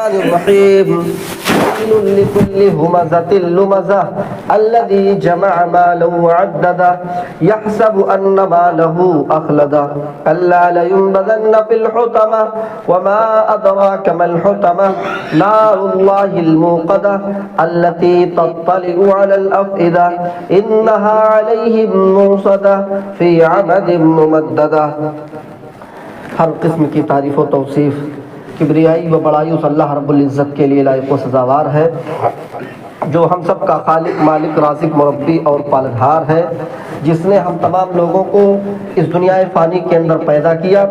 الرحمن الرحيم ويل لكل همزة لمزة الذي جمع مالا وعدده يحسب أن ماله أخلده كلا لينبذن في الحطمة وما أدراك ما الحطمة نار الله الموقدة التي تطلع على الأفئدة إنها عليهم موصدة في عمد ممددة. ہر قسم کی تعریف و توصیف کبریائی و بڑائی اس اللہ رب العزت کے لیے لائق و سزاوار ہے جو ہم سب کا خالق، مالک، رازق، مربی اور پالنہار ہے، جس نے ہم تمام لوگوں کو اس دنیا فانی کے اندر پیدا کیا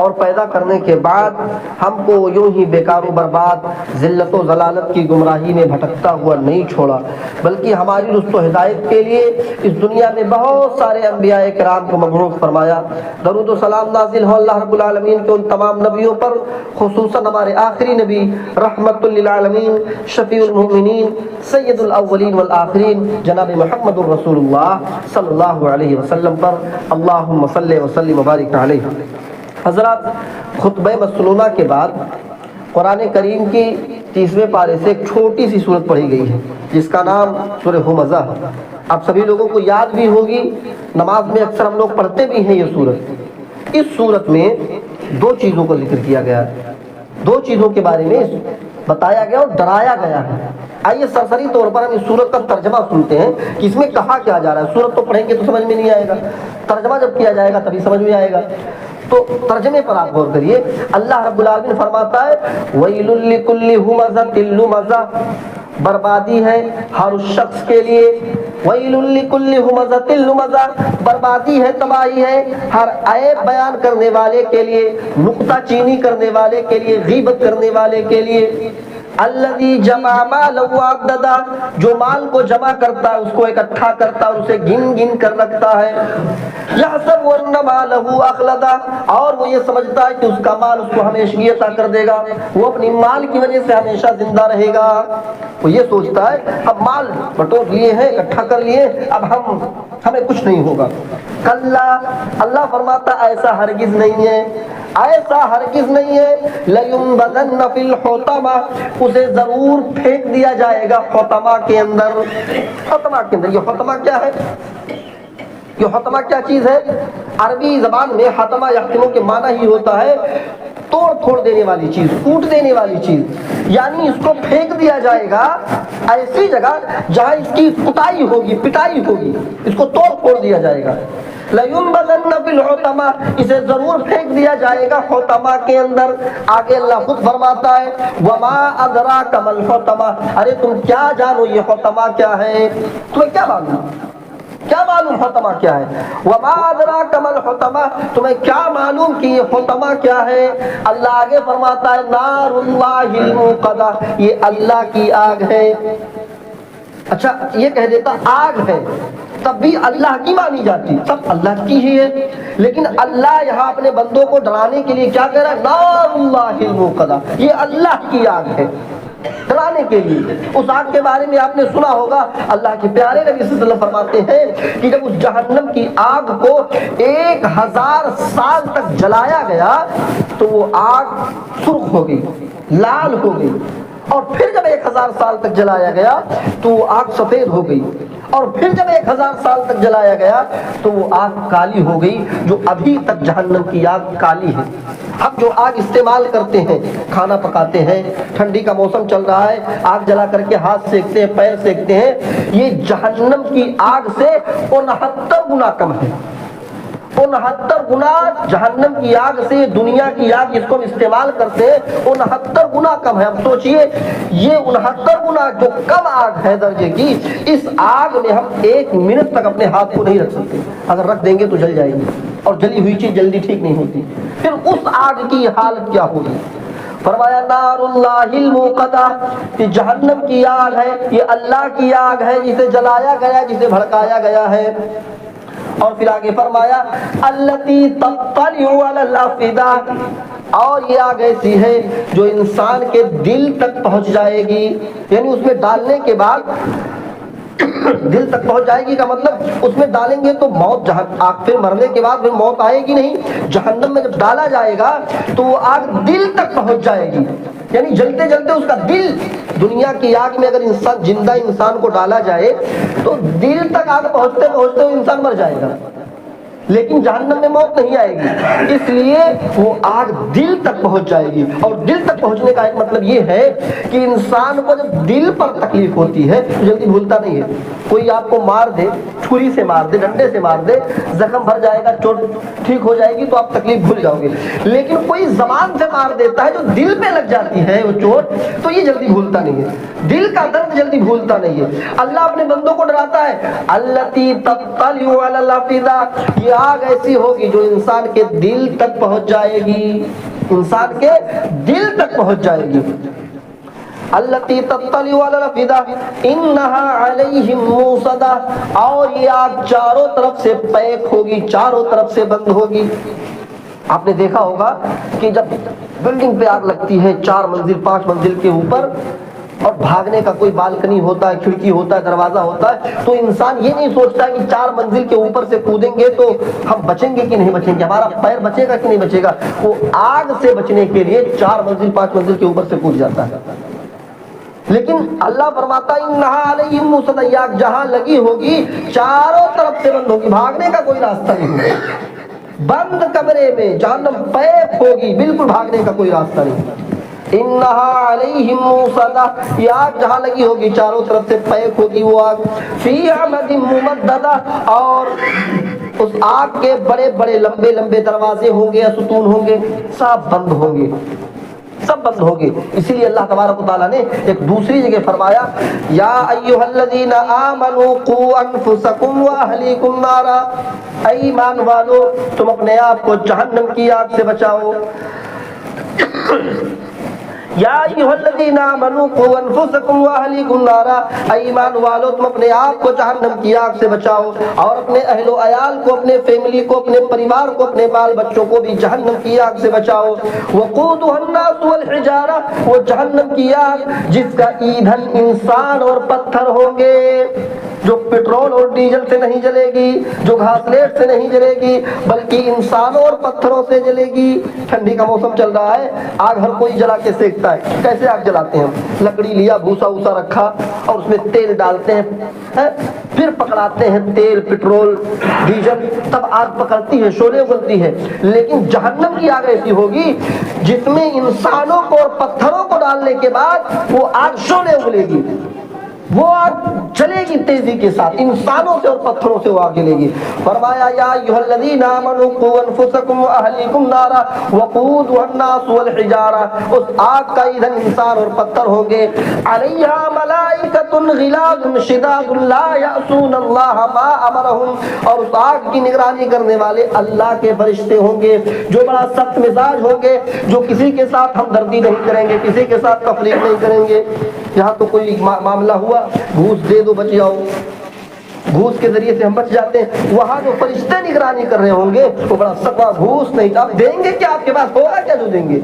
اور پیدا کرنے کے بعد ہم کو یوں ہی بیکار و برباد ذلت و ضلالت کی گمراہی میں بھٹکتا ہوا نہیں چھوڑا، بلکہ ہماری رشد و ہدایت کے لیے اس دنیا میں بہت سارے انبیاء کرام کو مبعوث فرمایا. درود و سلام نازل ہو اللہ رب العالمین کے ان تمام نبیوں پر، خصوصاً ہمارے آخری نبی رحمت للعالمین، شفیع المؤمنین، سید الاولین والآخرین، جناب محمد الرسول اللہ صلی اللہ علیہ وسلم پر. اللہم صلی وسلم وبارک علیہ. حضرات، خطبہ مسنونہ کے بعد قرآن کریم کی 30ویں پارے سے ایک چھوٹی سی سورت پڑھی گئی ہے جس کا نام سورہ ہمزہ ہے. آپ سبھی لوگوں کو یاد بھی ہوگی، نماز میں اکثر ہم لوگ پڑھتے بھی ہیں یہ سورت. اس سورت میں دو چیزوں کا ذکر کیا گیا ہے، دو چیزوں کے بارے میں بتایا گیا اور ڈرایا گیا ہے. آئیے سرسری طور پر ہم اس سورت کا ترجمہ سنتے ہیں کہ اس میں کہا کیا جا رہا ہے. سورت تو پڑھیں گے تو سمجھ میں نہیں آئے گا، ترجمہ جب کیا جائے گا تبھی سمجھ میں آئے گا. تو ترجمے پر آپ غور کریے. اللہ رب العالمین فرماتا ہے وَيْلٌ لِكُلِّ هُمَزَةٍ لُمَزَةٍ، بربادی ہے ہر اس شخص کے لیے. وَيْلٌ لِكُلِّ هُمَزَةٍ لُمَزَةٍ، بربادی ہے، تباہی ہے ہر عیب بیان کرنے والے کے لیے، نکتہ چینی کرنے والے کے لیے، غیبت کرنے والے کے لیے. الذی جمع مالا وعددا، جو مال کو جمع کرتا ہے، اس کو اکٹھا کرتا ہے اور اسے گن گن کر رکھتا ہے. یحسب ان مالہ اخلدا، اور وہ یہ سمجھتا ہے کہ اس کا مال اس کو ہمیشگی عطا کر دے گا، وہ اپنی مال کی وجہ سے ہمیشہ زندہ رہے گا. وہ یہ سوچتا ہے اب مال بٹور لیے ہیں، اکٹھا کر لیے، اب ہمیں کچھ نہیں ہوگا. کلا، اللہ فرماتا ایسا ہرگز نہیں ہے، ایسا ہرگز نہیں ہے. لَيُنبَذَنَّ فِي الْحُطَمَةِ، اسے ضرور پھینک دیا جائے گا حطمہ کے اندر. حطمہ کے اندر، یہ حطمہ کیا ہے؟ یہ حطمہ کیا چیز ہے؟ عربی زبان میں حطمہ یحتمو کے معنی ہی ہوتا ہے توڑ پھوڑ دینے والی چیز، کوٹ دینے والی چیز. یعنی اس کو پھینک دیا جائے گا ایسی جگہ جہاں اس کی کٹائی ہوگی، پٹائی ہوگی، اس کو توڑ پھوڑ دیا جائے گا. لَيُنبَذَنَّ فِي الْحُطَمَةِ، اسے ضرور پھینک دیا جائے گا حطمہ کے اندر. آگے اللہ خود فرماتا ہے وَمَا أَدْرَاكَ مَا الْحُطَمَةُ، ارے تم کیا جانو یہ حطمہ کیا ہے؟ تمہیں کیا معلوم؟ کیا معلوم حطمہ کیا ہے؟ وَمَا أَدْرَاكَ مَا الْحُطَمَةُ، تمہیں کیا معلوم کہ یہ حطمہ کیا ہے؟ اللہ آگے فرماتا ہے نار اللہ الموقدہ، یہ اللہ کی آگ ہے. اچھا یہ کہہ دیتا آگ ہے تب بھی اللہ کی مانی جاتی، سب اللہ کی ہی ہے. لیکن اللہ یہاں اپنے بندوں کو ڈرانے کے لیے کیا کہہ رہا ہے؟ نار اللہ الموقدہ، یہ اللہ کی آگ ہے، ڈرانے کے لیے. اس آگ کے بارے میں آپ نے سنا ہوگا، اللہ کے پیارے نبی صلی اللہ علیہ وسلم فرماتے ہیں کہ جب اس جہنم کی آگ کو 1000 سال تک جلایا گیا تو وہ آگ سرخ ہو گئی، لال ہو گئی، اور پھر جب 1000 سال تک جلایا گیا تو وہ آگ سفید ہو گئی، اور پھر جب 1000 سال تک جلایا گیا تو وہ آگ کالی ہو گئی، جو ابھی تک جہنم کی آگ کالی ہے. ہم جو آگ استعمال کرتے ہیں، کھانا پکاتے ہیں، ٹھنڈی کا موسم چل رہا ہے، آگ جلا کر کے ہاتھ سیکتے ہیں، پیر سیکتے ہیں، یہ جہنم کی آگ سے 69 گنا کم ہے. 69 گنا جہنم کی آگ سے دنیا کی آگ جس کو ہم استعمال کرتے ہیں 69 گنا کم ہے. اب سوچئے یہ 69 گنا جو کم آگ ہے درجے کی، اس آگ میں ہم 1 منٹ تک اپنے ہاتھ کو نہیں رکھ سکتے. اگر رکھ دیں گے تو جل جائے گی، اور جلی ہوئی چیز جلدی ٹھیک نہیں ہوتی. پھر اس آگ کی حالت کیا ہوگی؟ فرمایا نار اللہ الموقدہ، یہ جہنم کی آگ ہے، یہ اللہ کی آگ ہے جسے جلایا گیا، جسے بھڑکایا گیا ہے. اور پھر آگے فرمایا التی تطلع علی الافئدہ، اور یہ آگ ایسی ہے جو انسان کے دل تک پہنچ جائے گی. یعنی اس میں ڈالنے کے بعد دل تک پہنچ جائے گی کا مطلب اس میں ڈالیں گے تو موت، آگ پھر مرنے کے بعد پھر موت آئے گی نہیں. جہنم میں جب ڈالا جائے گا تو وہ آگ دل تک پہنچ جائے گی. یعنی جلتے جلتے اس کا دل، دنیا کی آگ میں اگر زندہ انسان کو ڈالا جائے تو دل تک آگ پہنچتے پہنچتے وہ انسان مر جائے گا، لیکن جہنم میں موت نہیں آئے گی، اس لیے وہ آگ دل تک پہنچ جائے گی۔ اور دل تک پہنچنے کا ایک مطلب یہ ہے کہ انسان کو جب دل پر تکلیف ہوتی ہے تو جلدی بھولتا نہیں ہے۔ کوئی آپ کو مار دے، چھری سے مار دے، ڈنڈے سے مار دے، زخم بھر جائے گا، چوٹ ٹھیک ہو جائے گی تو آپ تکلیف بھول جاؤ گے، لیکن کوئی زبان سے مار دیتا ہے جو دل پہ لگ جاتی ہے وہ چوٹ، تو یہ جلدی بھولتا نہیں ہے، دل کا درد جلدی بھولتا نہیں ہے۔ اللہ اپنے بندوں کو ڈراتا ہے، التی تطلع علی الافئدہ، یہ آگ ایسی ہوگی جو انسان کے دل تک پہنچ جائے گی، انسان کے دل تک پہنچ جائے گی۔ التی تطلع علی الافئدہ انہا علیہم موصدہ، اور یہ آگ چاروں طرف سے پیک ہوگی، چاروں طرف سے بند ہوگی۔ آپ نے دیکھا ہوگا کہ جب بلڈنگ پہ آگ لگتی ہے 4 منزل 5 منزل کے اوپر، اور بھاگنے کا کوئی بالکنی ہوتا ہے، کھڑکی ہوتا ہے، دروازہ ہوتا ہے، تو انسان یہ نہیں سوچتا کہ 4 منزل کے اوپر سے کودیں گے تو ہم بچیں گے کہ نہیں بچیں گے، ہمارا پیر بچے گا کہ نہیں بچے گا، وہ آگ سے بچنے کے لیے 4 منزل 5 منزل کے اوپر سے کود جاتا ہے۔ لیکن اللہ فرماتا ہے انہا علیہم موصدہ، یہ آگ جہاں لگی ہوگی چاروں طرف سے بند ہوگی، بھاگنے کا کوئی راستہ نہیں ہوگا، بند کمرے میں جہنم پیک ہوگی، بالکل بھاگنے کا کوئی راستہ نہیں۔ انہا علیہم موصدہ، یہ آگ جہاں لگی ہوگی چاروں طرف سے پیک ہوگی وہ آگ، فی عمد ممددہ، اور اس آگ کے بڑے بڑے لمبے لمبے دروازے ہوں گے یا ستون ہوں گے، سب بند ہوں گے، سب بند ہوگی۔ اسی لیے اللہ تبارک و تعالیٰ نے ایک دوسری جگہ فرمایا، یا ایھا الذین آمنوا قوا انفسکم واہلیکم نارا، اے ایمان والو تم اپنے آپ کو جہنم کی آگ سے بچاؤ۔ یا ایھا الذین آمنوا قوا انفسکم واہلیکم نارا، اے ایمان والو تم اپنے آپ کو جہنم کی آگ سے بچاؤ اور اپنے اہل و عیال کو، اپنے فیملی کو، اپنے پریوار کو، اپنے بال بچوں کو بھی جہنم کی آگ سے بچاؤ۔ وقودها الناس والحجارہ، وہ جہنم کی آگ جس کا ایندھن انسان اور پتھر ہوں گے، جو پیٹرول اور ڈیزل سے نہیں جلے گی، جو گھاسلیٹ سے نہیں جلے گی، بلکہ انسانوں اور پتھروں سے جلے گی۔ ٹھنڈی کا موسم چل رہا ہے، آگ ہر کوئی جلا کے سیکتا ہے، کیسے آگ جلاتے ہیں؟ لکڑی لیا، بھوسا ووسا رکھا اور اس میں تیل ڈالتے ہیں، پھر پکڑاتے ہیں تیل، پیٹرول، ڈیزل، تب آگ پکڑتی ہے، شعلے اگلتی ہے۔ لیکن جہنم کی آگ ایسی ہوگی جس میں انسانوں کو اور پتھروں کو ڈالنے کے بعد وہ آگ شعلے اگلے گی، وہ آگ چلے گی تیزی کے ساتھ، انسانوں سے اور پتھروں سے وہ آگ جلے گی۔ فرمایا یا ایھا الذین آمنوا قوا انفسکم واہلیکم نارا وقودها الناس والحجارہ، اس آگ کا ایندھن انسان اور پتھر ہوں گے، علیہا ملائکۃ غلاظ شداد لا یعصون اللہ ما امرہم، اور اس آگ کی نگرانی کرنے والے اللہ کے فرشتے ہوں گے جو بڑا سخت مزاج ہوں گے، جو کسی کے ساتھ ہمدردی نہیں کریں گے، کسی کے ساتھ تفریق نہیں کریں گے۔ یہاں تو کوئی معاملہ ہوا، گھوس دے دو بچ جاؤ، گھوس کے ذریعے سے ہم بچ جاتے ہیں، وہاں جو فرشتے نگرانی کر رہے ہوں گے وہ بڑا سخت، گھوس نہیں، آپ دیں گے کیا، آپ کے پاس ہوگا کیا جو دیں گے،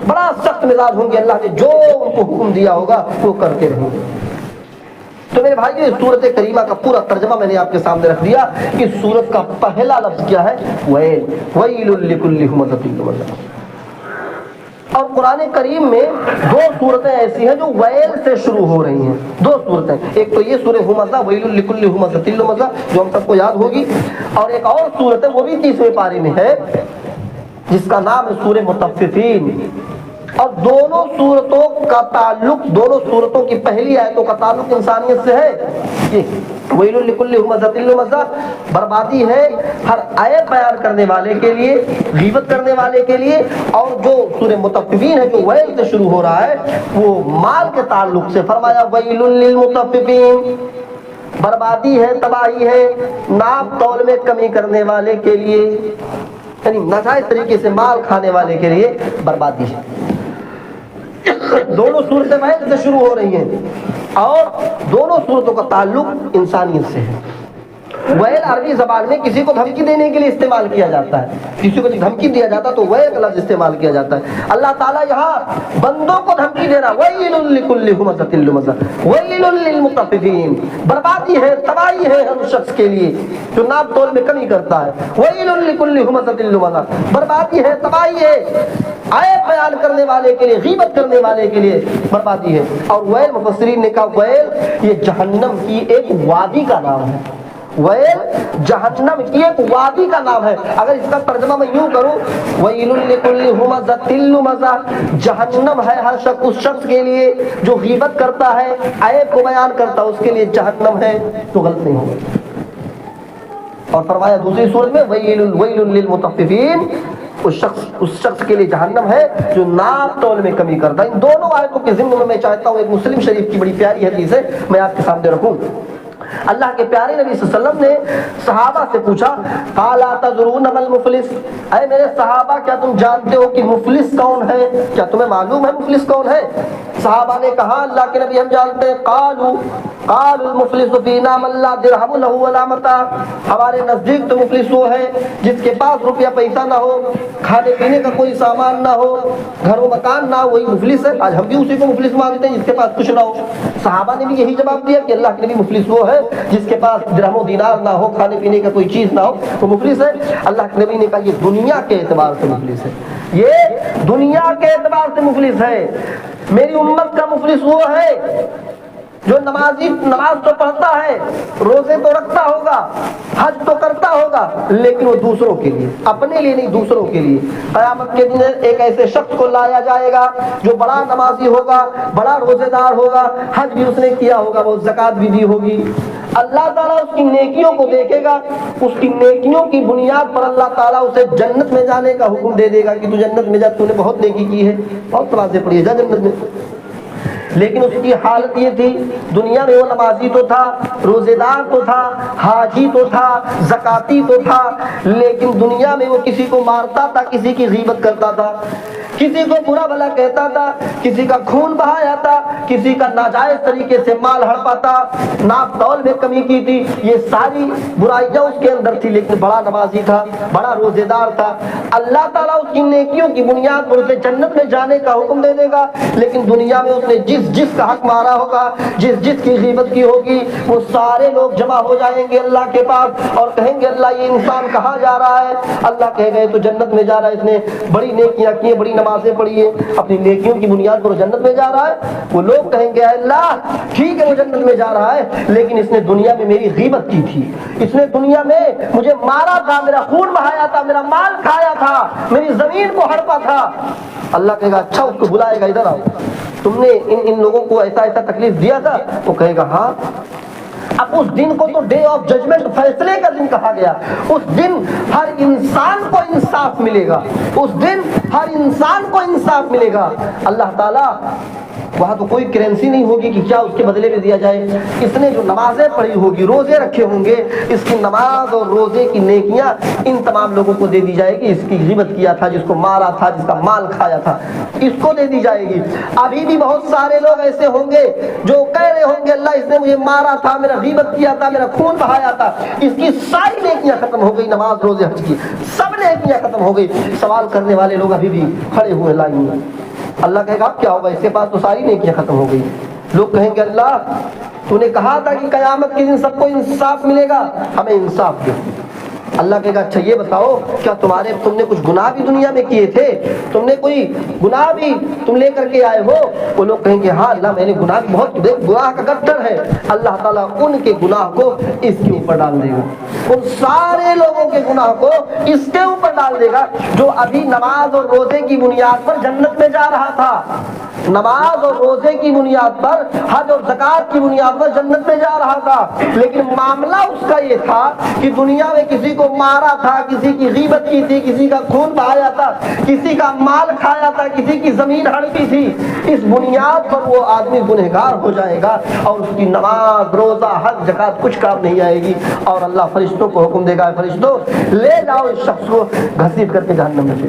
بڑا سخت مزاج ہوں گے، اللہ نے جو ان کو حکم دیا ہوگا وہ کرتے رہیں گے۔ تو میرے بھائیو، اس سورت کریمہ کا پورا ترجمہ میں نے آپ کے سامنے رکھ دیا کہ سورت کا پہلا لفظ کیا ہے، ویل، ویل لکل ہمزۃ لمزہ۔ اور قرآن کریم میں 2 صورتیں ایسی ہیں جو ویل سے شروع ہو رہی ہیں، 2 صورتیں، ایک تو یہ سورہ ہمزہ، ویل لکل ہمزۃ لمزہ، جو ہم سب کو یاد ہوگی، اور ایک اور صورت ہے وہ بھی 30ویں پارے میں ہے جس کا نام ہے سورہ مطففین۔ اور دونوں صورتوں کا تعلق، دونوں صورتوں کی پہلی آیتوں کا تعلق انسانیت سے ہے۔ ویل لکل ہمزۃ لمزہ بربادی ہے ہر عیب بیان کرنے والے کے لیے، غیبت کرنے والے کے لیے، اور جو سورہ مطففین ہے جو ویل سے شروع ہو رہا ہے وہ مال کے تعلق سے، فرمایا ویل للمطففین، بربادی ہے، تباہی ہے ناپ تول میں کمی کرنے والے کے لیے، یعنی ناجائز طریقے سے مال کھانے والے کے لیے بربادی ہے۔ دونوں صورتیں ویل سے شروع ہو رہی ہیں اور دونوں صورتوں کا تعلق انسانیت سے ہے۔ ویل عربی زبان میں کسی کو دھمکی دینے کے لیے استعمال کیا جاتا ہے، کسی کو دھمکی دیا جاتا تو ویل کا لفظ استعمال کیا جاتا ہے۔ اللہ تعالیٰ یہاں بندوں کو دھمکی دے رہا، ویل لکل ہمزۃ لمزہ ویل للمطففین، بربادی ہے، تباہی ہے ہر اس شخص کے لیے جو ناپ تول میں کمی کرتا ہے۔ ویل لکل ہمزۃ لمزہ، بربادی ہے، تباہی ہے عیب بیان کرنے والے کے لیے، غیبت کرنے والے کے لیے بربادی ہے۔ اور ویل مفسرین نے کہا ویل یہ جہنم کی ایک وادی کا نام ہے، ویل جہنم کی ایک وادی کا نام ہے۔ اگر اس کا ترجمہ میں یوں کروں، ویل لکل ہمزۃ لمزہ، جہنم ہے ہر شخص، اس شخص کے لیے جو غیبت کرتا ہے، عیب کو بیان کرتا ہے، اس کے لیے جہنم ہے، تو غلط نہیں ہوگا۔ اور فرمایا دوسری سورت میں ویل للمطففین، اس شخص کے لیے جہنم ہے جو ناپ تول میں کمی کرتا ہے۔ ان دونوں آیتوں کے ضمن میں چاہتا ہوں ایک مسلم شریف کی بڑی پیاری حدیث ہے، میں آپ کے سامنے رکھوں۔ اللہ کے پیارے نبی صلی اللہ علیہ وسلم نے صحابہ سے پوچھا، قال اتدرون ما المفلس، اے میرے صحابہ کیا تم جانتے ہو کہ مفلس کون ہے؟ کیا تمہیں معلوم ہے مفلس کون ہے؟ صحابہ نے کہا اللہ کے نبی ہم جانتے ہیں۔ قالوا المفلس فینا من لا درہم له ولا متاع، ہمارے نزدیک تو مفلس وہ ہے جس کے پاس روپیہ پیسہ نہ ہو، کھانے پینے کا کوئی سامان نہ ہو، گھر و مکان نہ ہو، وہی مفلس ہے۔ آج ہم بھی اسی کو مفلس مانتے ہیں جس کے پاس کچھ نہ ہو۔ صحابہ نے بھی یہی جواب دیا کہ اللہ کے نبی مفلس وہ ہے جس کے پاس درہم و دینار نہ ہو، کھانے پینے کا کوئی چیز نہ ہو، وہ مفلس ہے۔ اللہ کے نبی نے کہا یہ دنیا کے اعتبار سے مفلس ہے، یہ دنیا کے اعتبار سے مفلس ہے۔ میری امت کا مفلس وہ ہے جو نماز تو پڑھتا ہے، روزے تو رکھتا ہوگا، حج تو کرتا ہوگا، لیکن وہ دوسروں کے لیے، اپنے لیے نہیں، دوسروں کے لیے۔ قیامت کے دن ایک ایسے شخص کو لایا جائے گا جو بڑا نمازی ہوگا، بڑا روزے دار ہوگا، حج بھی اس نے کیا ہوگا، وہ زکوٰۃ بھی دی ہوگی۔ اللہ تعالیٰ اس کی نیکیوں کو دیکھے گا، اس کی نیکیوں کی بنیاد پر اللہ تعالیٰ اسے جنت میں جانے کا حکم دے دے گا کہ تو جنت میں جا، تو نے بہت نیکی کی ہے، بہت نمازیں پڑھی ہے، جا جنت میں۔ لیکن اس کی حالت یہ تھی، دنیا میں وہ نمازی تو تھا، روزے دار تو تھا، حاجی تو تھا، زکاتی تو تھا، لیکن دنیا میں وہ کسی کو مارتا تھا، کسی کی غیبت کرتا تھا، کسی کو برا بھلا کہتا تھا، کسی کا خون بہایا تھا، کسی کا ناجائز طریقے سے مال ہڑپا تھا، ناپ تول میں کمی کی تھی، یہ ساری برائیاں اس کے اندر تھی، لیکن بڑا نمازی تھا، بڑا روزے دار تھا۔ اللہ تعالیٰ اس کی نیکیوں کی بنیاد پر اسے جنت میں جانے کا حکم دے دے گا، لیکن دنیا میں اس نے جس کا حق مارا ہوگا، جس کی غیبت کی ہوگی، وہ سارے لوگ جمع ہو جائیں گے اللہ کے پاس اور کہیں گے اللہ یہ انسان کہاں جا رہا ہے؟ اللہ کہے گئے تو جنت میں جا رہا ہے، اس نے بڑی نیکیاں کی ہیں، بڑی نمازیں پڑھی ہیں، اپنی نیکیوں کی بنیاد پر وہ جنت میں جا رہا ہے۔ وہ لوگ کہیں گے اللہ ٹھیک ہے وہ جنت میں جا رہا ہے، لیکن اس نے دنیا میں میری غیبت کی تھی، اس نے دنیا میں مجھے مارا تھا، میرا خون بہایا تھا، میرا مال کھایا تھا، میری زمین کو ہڑپا تھا۔ اللہ کہے گا اچھا، اس کو بلائے گا ادھر آؤ، تم نے ان لوگوں کو ایسا تکلیف دیا تھا؟ وہ کہے گا ہاں۔ اب اس دن کو تو ڈے آف ججمنٹ، فیصلے کا دن کہا گیا۔ اس دن ہر انسان کو انصاف ملے گا، اس دن ہر انسان کو انصاف ملے گا۔ اللہ تعالیٰ وہاں تو کوئی کرنسی نہیں ہوگی کہ کیا اس کے بدلے میں دیا جائے۔ اس نے جو نمازیں پڑھی ہوگی، روزے رکھے ہوں گے، اس کی نماز اور روزے کی نیکیاں ان تمام لوگوں کو دے دی جائے گی۔ اس کی غیبت کیا تھا، جس کو مارا تھا، جس کا مال کھایا تھا، اس کو دے دی جائے گی۔ ابھی بھی بہت سارے لوگ ایسے ہوں گے جو کہہ رہے ہوں گے اللہ اس نے مجھے مارا تھا، میرا غیبت کیا تھا، میرا خون بہایا تھا، اس کی ساری نیکیاں ختم ہو گئی، نماز روزے حج کی سب نیکیاں ختم ہو گئی۔ سوال کرنے والے لوگ ابھی بھی کھڑے ہوئے لائن میں۔ اللہ کہے گا اب کیا ہوگا؟ اس کے پاس تو ساری نیکیاں ختم ہو گئی۔ لوگ کہیں گے اللہ تو نے کہا تھا کہ قیامت کے دن سب کو انصاف ملے گا، ہمیں انصاف دے۔ اللہ کہے گا اچھا یہ بتاؤ کیا تم نے کچھ گناہ بھی دنیا میں کیے تھے؟ تم نے کوئی گناہ بھی تم لے کر کے آئے ہو؟ وہ لوگ کہیں گے ہاں اللہ میں نے گناہ بھی بہت، گناہ کا گٹر ہے۔ اللہ تعالیٰ ان کے گناہ کو اس کے اوپر ڈال دے گا، ان سارے لوگوں کے گناہ کو اس کے اوپر ڈال دے گا جو ابھی نماز اور روزے کی بنیاد پر جنت میں جا رہا تھا، نماز اور روزے کی بنیاد پر، حج اور زکوٰۃ کی بنیاد پر جنت میں جا رہا تھا، لیکن معاملہ اس کا یہ تھا کہ دنیا میں کسی کو مارا تھا، کسی کی غیبت کی تھی، کسی کا خون بہایا تھا، کسی کا مال کھایا تھا، کسی کی زمین ہڑپی تھی۔ اس بنیاد پر وہ آدمی گنہگار ہو جائے گا اور اس کی نماز، روزہ، حج، زکوٰۃ کچھ کام نہیں آئے گی، اور اللہ فرشتوں کو حکم دے گا فرشتوں لے جاؤ اس شخص کو گھسیٹ کر کے جہنم میں دے۔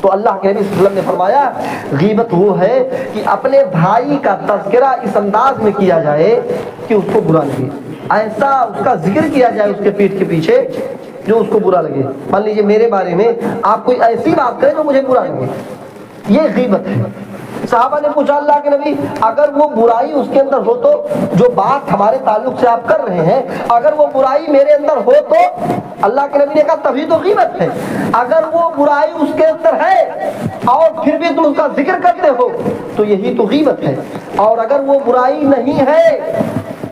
تو اللہ کے نبی صلی اللہ علیہ وسلم نے فرمایا غیبت وہ ہے کہ اپنے بھائی کا تذکرہ اس انداز میں کیا جائے کہ اس کو برا لگے، ایسا اس کا ذکر کیا جائے اس کے پیٹھ کے پیچھے جو اس کو برا لگے۔ مان لیجیے میرے بارے میں آپ کوئی ایسی بات کریں جو مجھے برا لگے، یہ غیبت ہے۔ صحابہ نے پوچھا اللہ کے نبی اگر وہ برائی اس کے اندر ہو تو، جو بات ہمارے تعلق سے آپ کر رہے ہیں اگر وہ برائی میرے اندر ہو تو؟ اللہ کے نبی نے کہا تبھی تو غیبت ہے۔ اگر وہ برائی اس کے اندر ہے اور پھر بھی تم اس کا ذکر کرتے ہو تو یہی تو غیبت ہے، اور اگر وہ برائی نہیں ہے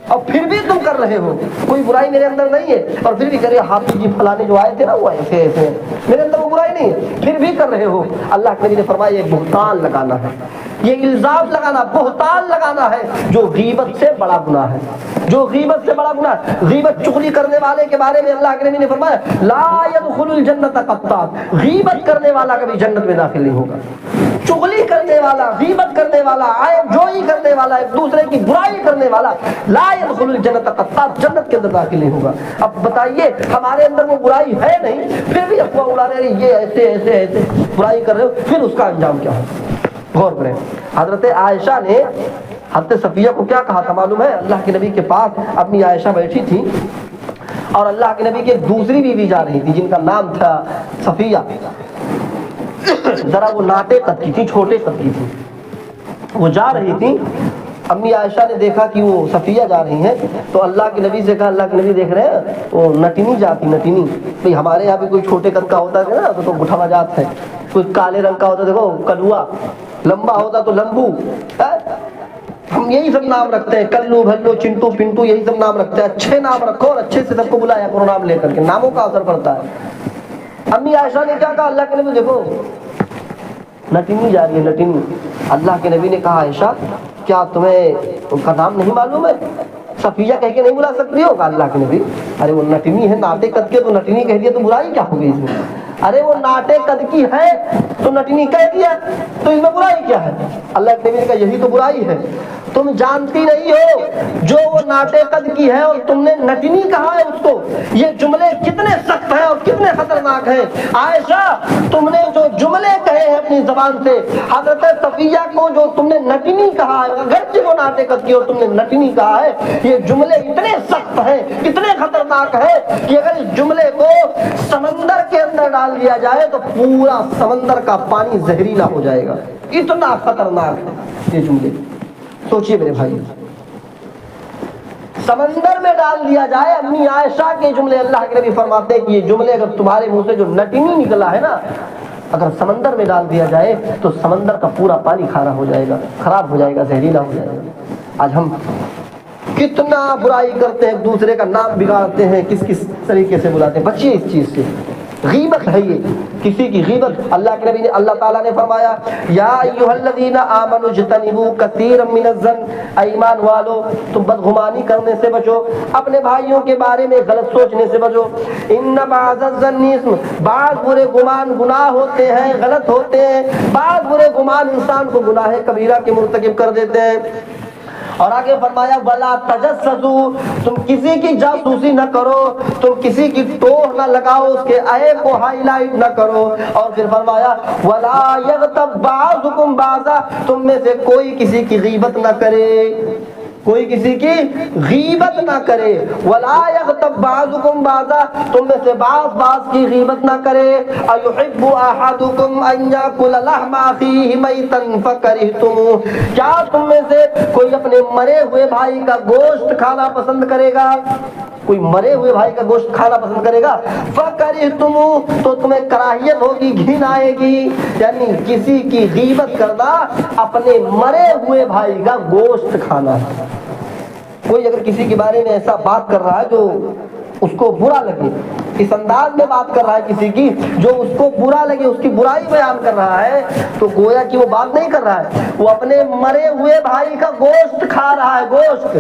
اور پھر بھی تم کر رہے ہو، کوئی برائی میرے اندر نہیں ہے اور پھر بھی کرے حافظ جی فلانے جو آئے تھے نا وہ ایسے ایسے، میرے اندر وہ برائی نہیں ہے پھر بھی کر رہے ہو، اللہ کے نبی نے فرمایا یہ بہتان لگانا ہے، یہ الزام لگانا، بہتان لگانا ہے، جو غیبت سے بڑا گناہ ہے، جو غیبت سے بڑا گناہ ہے۔ غیبت چغلی کرنے والے کے بارے میں اللہ کے نبی نے فرمایا لا يدخل الجنت قطات، غیبت کرنے والا کبھی جنت میں داخل نہیں ہوگا۔ چغلی کرنے والا، غیبت کرنے والا، عیب جوئی کرنے والا، ایک دوسرے کی برائی کرنے والا لا يدخل الجنت قطات، جنت کے اندر داخل نہیں ہوگا۔ اب بتائیے ہمارے اندر وہ برائی ہے نہیں پھر بھی افواہ اڑا رہے ہیں یہ ایسے ایسے ایسے برائی کر رہے ہو، پھر اس کا انجام کیا ہوگا؟ غور کریں۔ حضرت عائشہ نے حضرت صفیہ کو کیا کہا تھا معلوم ہے؟ اللہ کے نبی کے پاس اپنی عائشہ بیٹھی تھی اور اللہ کے نبی کی دوسری بیوی جا رہی تھی جن کا نام تھا صفیہ، ذرا وہ ناٹے قد کی تھی، چھوٹے قد کی تھی، وہ جا رہی تھی۔ امی عائشہ نے دیکھا کہ وہ صفیہ جا رہی ہیں تو اللہ کے نبی سے کہا اللہ کے نبی دیکھ رہے ہیں وہ نٹنی جاتی، نٹنی بھئی ہمارے یہاں بھی کوئی چھوٹے قد کا ہوتا ہے نا تو گٹھوا جات ہے، کوئی کالے رنگ کا ہوتا دیکھو کلوا، لمبا ہوتا تو لمبو، ہم یہی سب نام رکھتے ہیں، کلو بھلو چنٹو پنٹو یہی سب نام رکھتے ہیں، اچھے نام رکھو اور اچھے سے سب کو بلایا کرو نام لے کر کے، ناموں کا اثر پڑتا ہے۔ امی عائشہ نے کیا کہا اللہ کے نبی دیکھو نٹنی جا رہی ہے، نٹنی۔ اللہ کے نبی نے کہا عائشہ کیا تمہیں ان کا نام نہیں معلوم ہے؟ صفیہ کہہ کے نہیں بلا سکتی ہو؟ کہا اللہ کے نبی ارے وہ نٹنی ہے، ناٹے قد کے، تو نٹنی کہہ دیا تو برائی کیا ہو گئی اس میں؟ ارے وہ ناٹے قد کی ہے تو نٹنی کہہ دیا تو اس میں برائی کیا ہے؟ اللہ کے نبی نے کہا یہی تو برائی ہے، تم جانتی نہیں ہو جو وہ ناٹے قد کی ہے اور تم نے نٹنی کہا ہے اس کو، یہ جملے کتنے سخت ہیں اور کتنے خطرناک ہیں۔ عائشہ تم نے جو جملے کہے ہیں اپنی زبان سے حضرت صفیہ کو جو تم نے نٹنی کہا ہے، اگرچہ وہ ناٹے قد کی اور تم نے نٹنی کہا ہے، یہ جملے اتنے سخت ہیں، اتنے خطرناک ہیں کہ اگر اس جملے کو سمندر کے اندر ڈال دیا جائے تو پورا سمندر کا پانی زہریلا ہو جائے گا، اتنا خطرناک ہے یہ جملے۔ سوچئے میرے بھائی، سمندر میں ڈال دیا جائے، امی عائشہ کے جملے اللہ کے نبی فرماتے ہیں کہ یہ جملے اگر تمہارے منہ سے جو نٹنی نکلا ہے نا اگر سمندر میں ڈال دیا جائے تو سمندر کا پورا پانی کھارا ہو جائے گا، خراب ہو جائے گا، زہریلا ہو جائے گا۔ آج ہم کتنا برائی کرتے ہیں، ایک دوسرے کا نام بگاڑتے ہیں، کس کس طریقے سے بلاتے ہیں۔ بچیے اس چیز سے، غیبت ہے یہ، کسی کی غیبت۔ اللہ کے نبی نے، اللہ تعالیٰ نے فرمایا یا ایھا الذین آمنوا اجتنبوا کثیرا من الظن، اے ایمان والو تم بدگمانی کرنے سے بچو، اپنے بھائیوں کے بارے میں غلط سوچنے سے بچو، ان بعض الظن اثم، بعض برے گمان گناہ ہوتے ہیں، غلط ہوتے ہیں، بعض برے گمان انسان کو گناہ کبیرہ کے مرتکب کر دیتے ہیں۔ اور آگے فرمایا وَلَا تَجَسَّسُوا، تم کسی کی جاسوسی نہ کرو، تم کسی کی ٹوہ نہ لگاؤ، اس کے عیب کو ہائی لائٹ نہ کرو۔ اور پھر فرمایا وَلَا يَغْتَبْ بَعْضُكُمْ بَعْضًا، تم میں سے کوئی کسی کی غیبت نہ کرے، کوئی کسی کی غیبت نہ کرے۔ وَلَا يَغْتَبْ بَعْضُكُمْ بَعْضًا، تم میں سے بعض کی غیبت نہ کرے۔ أَيُحِبُّ أَحَدُكُمْ أَن يَأْكُلَ لَحْمَ أَخِيهِ مَيْتًا فَكَرِهْتُمُوهُ، کیا تم میں سے کوئی اپنے مرے ہوئے بھائی کا گوشت کھانا پسند کرے گا؟ کوئی مرے ہوئے بھائی کا گوشت کھانا پسند کرے گا؟ فَكَرِهْتُمُوهُ، تو تمہیں کراہیت ہوگی، گھن آئے گی۔ یعنی کسی کی غیبت کرنا اپنے مرے ہوئے بھائی کا گوشت کھانا ہے۔ کوئی اگر کسی کے بارے میں ایسا بات کر رہا ہے جو اس کو برا لگے، اس انداز میں بات کر رہا ہے کسی کی جو اس کو برا لگے، اس کی برائی بیان کر رہا ہے، تو گویا کہ وہ بات نہیں کر رہا ہے، وہ اپنے مرے ہوئے بھائی کا گوشت کھا رہا ہے، گوشت۔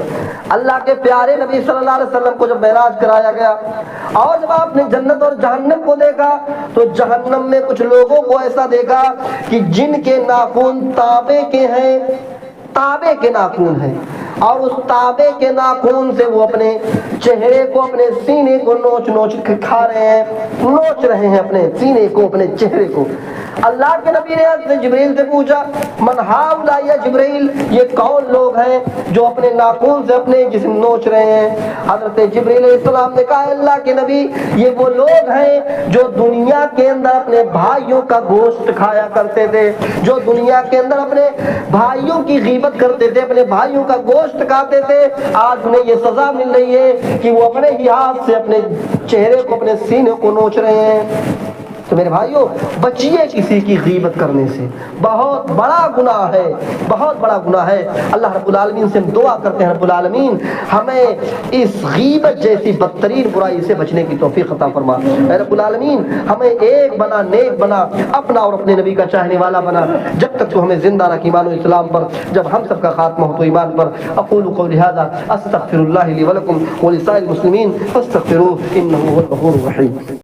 اللہ کے پیارے نبی صلی اللہ علیہ وسلم کو جب معراج کرایا گیا اور جب آپ نے جنت اور جہنم کو دیکھا تو جہنم میں کچھ لوگوں کو ایسا دیکھا کہ جن کے ناخن تانبے کے ہیں، تانبے کے ناخن ہیں، اور اس تابے کے ناخون سے وہ اپنے چہرے کو, اپنے سینے کو نوچ نوچ کے کھا رہے ہیں, نوچ رہے ہیں اپنے سینے کو, اپنے چہرے کو. اللہ کے نبی نے حضرت جبریل سے پوچھا من ہؤلاء یا جبریل, یہ کون لوگ ہیں جو اپنے ناخون سے اپنے جسم نوچ رہے ہیں؟ حضرت جبریل علیہ السلام نے کہا اللہ کے نبی یہ وہ لوگ ہیں جو دنیا کے اندر اپنے بھائیوں کا گوشت کھایا کرتے تھے, جو دنیا کے اندر اپنے بھائیوں کی غیبت کرتے تھے, اپنے بھائیوں کا گوشت کھاتے تھے. آج انہیں یہ سزا مل رہی ہے کہ وہ اپنے ہی ہاتھ سے اپنے چہرے کو, اپنے سینے کو نوچ رہے ہیں. تو میرے بھائیوں بچیے کسی کی غیبت کرنے سے, بہت بڑا گناہ ہے, بہت بڑا گناہ ہے. اللہ رب العالمین سے ہم دعا کرتے ہیں رب العالمین ہمیں اس غیبت جیسی بدترین برائی سے بچنے کی توفیق عطا فرما. اے رب العالمین ہمیں ایک بنا, نیک بنا, اپنا اور اپنے نبی کا چاہنے والا بنا. جب تک تو ہمیں زندہ رکھ ایمان و اسلام پر, جب ہم سب کا خاتمہ ہو تو ایمان پر. اقول قولی ھذا استغفر اللہ لی ولکم ولسائر المسلمین فاستغفروہ انہ هو الغفور الرحیم.